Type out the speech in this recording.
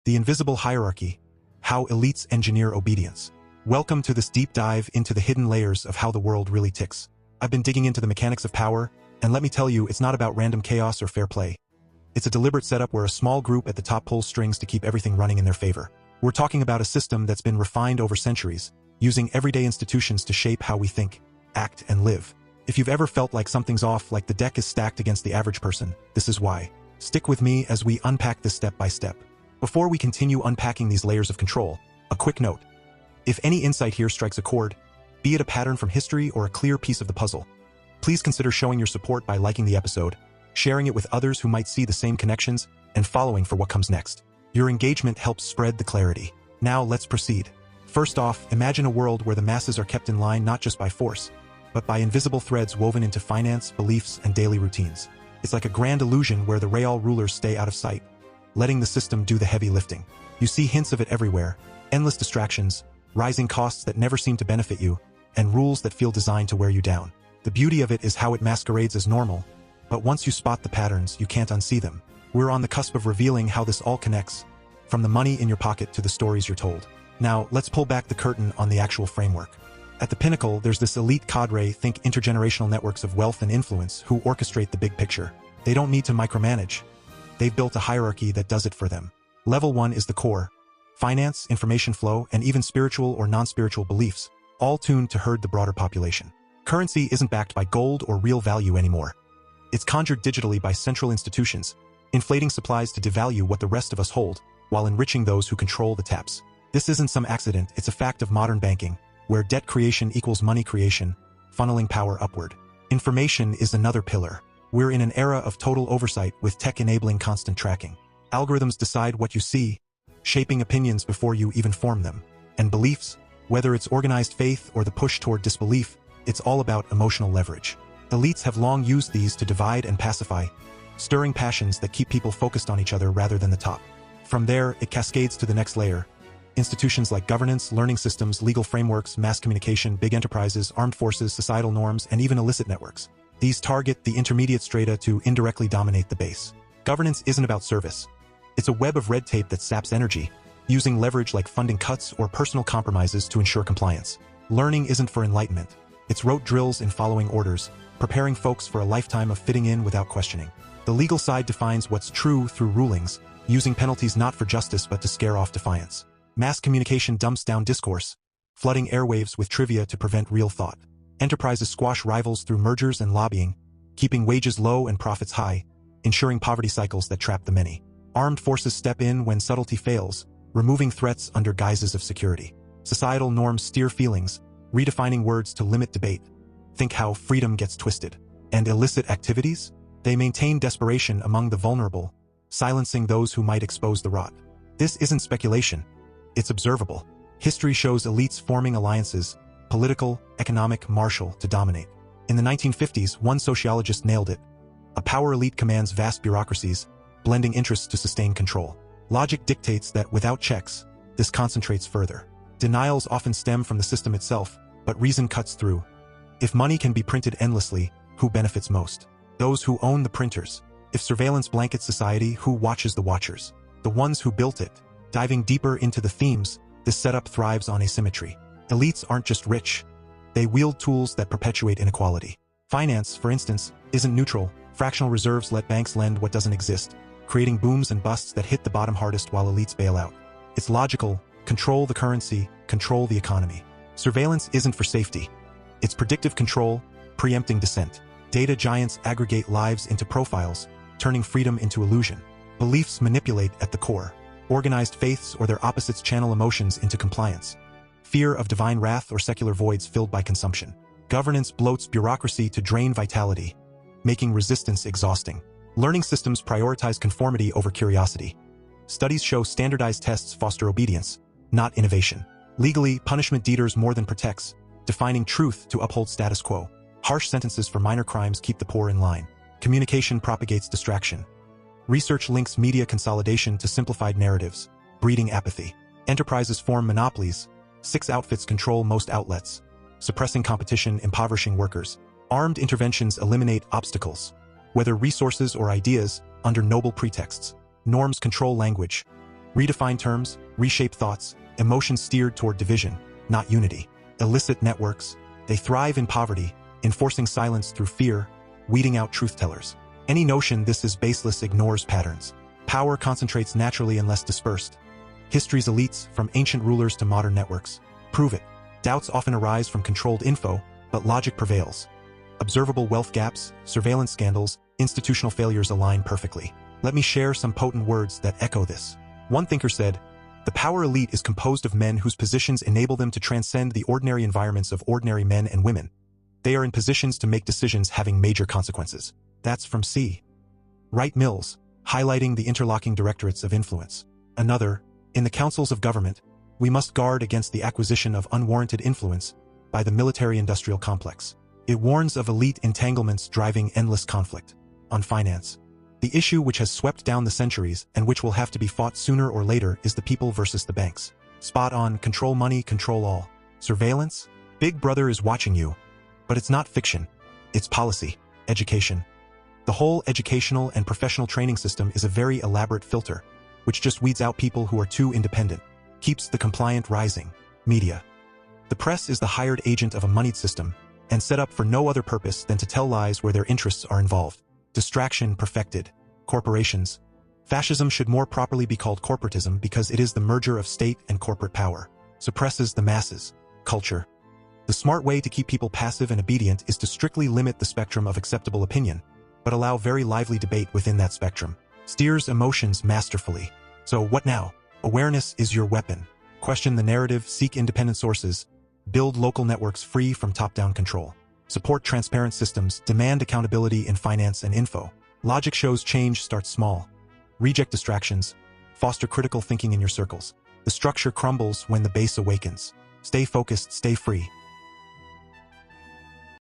The invisible hierarchy. How elites engineer obedience. Welcome to this deep dive into the hidden layers of how the world really ticks. I've been digging into the mechanics of power, and let me tell you, it's not about random chaos or fair play. It's a deliberate setup where a small group at the top pulls strings to keep everything running in their favor. We're talking about a system that's been refined over centuries, using everyday institutions to shape how we think, act, and live. If you've ever felt like something's off, like the deck is stacked against the average person, this is why. Stick with me as we unpack this step by step. Before we continue unpacking these layers of control, a quick note. If any insight here strikes a chord, be it a pattern from history or a clear piece of the puzzle, please consider showing your support by liking the episode, sharing it with others who might see the same connections, and following for what comes next. Your engagement helps spread the clarity. Now let's proceed. First off, imagine a world where the masses are kept in line not just by force, but by invisible threads woven into finance, beliefs, and daily routines. It's like a grand illusion where the real rulers stay out of sight, letting the system do the heavy lifting. You see hints of it everywhere: endless distractions, rising costs that never seem to benefit you, and rules that feel designed to wear you down. The beauty of it is how it masquerades as normal, but once you spot the patterns, you can't unsee them. We're on the cusp of revealing how this all connects, from the money in your pocket to the stories you're told. Now, let's pull back the curtain on the actual framework. At the pinnacle, there's this elite cadre, think intergenerational networks of wealth and influence, who orchestrate the big picture. They don't need to micromanage. They've built a hierarchy that does it for them. Level 1 is the core. Finance, information flow, and even spiritual or non-spiritual beliefs, all tuned to herd the broader population. Currency isn't backed by gold or real value anymore. It's conjured digitally by central institutions, inflating supplies to devalue what the rest of us hold, while enriching those who control the taps. This isn't some accident, it's a fact of modern banking, where debt creation equals money creation, funneling power upward. Information is another pillar. We're in an era of total oversight with tech enabling constant tracking. Algorithms decide what you see, shaping opinions before you even form them. And beliefs, whether it's organized faith or the push toward disbelief, it's all about emotional leverage. Elites have long used these to divide and pacify, stirring passions that keep people focused on each other rather than the top. From there, it cascades to the next layer. Institutions like governance, learning systems, legal frameworks, mass communication, big enterprises, armed forces, societal norms, and even illicit networks. These target the intermediate strata to indirectly dominate the base. Governance isn't about service. It's a web of red tape that saps energy, using leverage like funding cuts or personal compromises to ensure compliance. Learning isn't for enlightenment. It's rote drills in following orders, preparing folks for a lifetime of fitting in without questioning. The legal side defines what's true through rulings, using penalties not for justice but to scare off defiance. Mass communication dumps down discourse, flooding airwaves with trivia to prevent real thought. Enterprises squash rivals through mergers and lobbying, keeping wages low and profits high, ensuring poverty cycles that trap the many. Armed forces step in when subtlety fails, removing threats under guises of security. Societal norms steer feelings, redefining words to limit debate. Think how freedom gets twisted. And illicit activities? They maintain desperation among the vulnerable, silencing those who might expose the rot. This isn't speculation. It's observable. History shows elites forming alliances, political, economic, martial, to dominate. In the 1950s, one sociologist nailed it. A power elite commands vast bureaucracies, blending interests to sustain control. Logic dictates that without checks, this concentrates further. Denials often stem from the system itself, but reason cuts through. If money can be printed endlessly, who benefits most? Those who own the printers. If surveillance blankets society, who watches the watchers? The ones who built it. Diving deeper into the themes, this setup thrives on asymmetry. Elites aren't just rich. They wield tools that perpetuate inequality. Finance, for instance, isn't neutral. Fractional reserves let banks lend what doesn't exist, creating booms and busts that hit the bottom hardest while elites bail out. It's logical. Control the currency, control the economy. Surveillance isn't for safety. It's predictive control, preempting dissent. Data giants aggregate lives into profiles, turning freedom into illusion. Beliefs manipulate at the core. Organized faiths or their opposites channel emotions into compliance. Fear of divine wrath or secular voids filled by consumption. Governance bloats bureaucracy to drain vitality, making resistance exhausting. Learning systems prioritize conformity over curiosity. Studies show standardized tests foster obedience, not innovation. Legally, punishment deters more than protects, defining truth to uphold status quo. Harsh sentences for minor crimes keep the poor in line. Communication propagates distraction. Research links media consolidation to simplified narratives, breeding apathy. Enterprises form monopolies. 6 outfits control most outlets, suppressing competition, impoverishing workers. Armed interventions eliminate obstacles, whether resources or ideas, under noble pretexts. Norms control language, Redefine terms, reshape thoughts, emotions steered toward division, not unity. Illicit networks, they thrive in poverty, enforcing silence through fear, weeding out truth-tellers. Any notion this is baseless ignores patterns. Power concentrates naturally unless dispersed. History's elites, from ancient rulers to modern networks, prove it. Doubts often arise from controlled info, but logic prevails. Observable wealth gaps, surveillance scandals, institutional failures align perfectly. Let me share some potent words that echo this. One thinker said, "The power elite is composed of men whose positions enable them to transcend the ordinary environments of ordinary men and women. They are in positions to make decisions having major consequences." That's from C. Wright Mills, highlighting the interlocking directorates of influence. Another, "In the councils of government, we must guard against the acquisition of unwarranted influence by the military-industrial complex." It warns of elite entanglements driving endless conflict. On finance, the issue which has swept down the centuries and which will have to be fought sooner or later is the people versus the banks. Spot on, control money, control all. Surveillance? Big Brother is watching you. But it's not fiction. It's policy. Education. The whole educational and professional training system is a very elaborate filter, which just weeds out people who are too independent, keeps the compliant rising. Media. The press is the hired agent of a moneyed system, and set up for no other purpose than to tell lies where their interests are involved. Distraction perfected. Corporations. Fascism should more properly be called corporatism because it is the merger of state and corporate power. Suppresses the masses. Culture. The smart way to keep people passive and obedient is to strictly limit the spectrum of acceptable opinion, but allow very lively debate within that spectrum. Steers emotions masterfully. So what now? Awareness is your weapon. Question the narrative, seek independent sources, build local networks free from top-down control. Support transparent systems, demand accountability in finance and info. Logic shows change starts small. Reject distractions, foster critical thinking in your circles. The structure crumbles when the base awakens. Stay focused, stay free.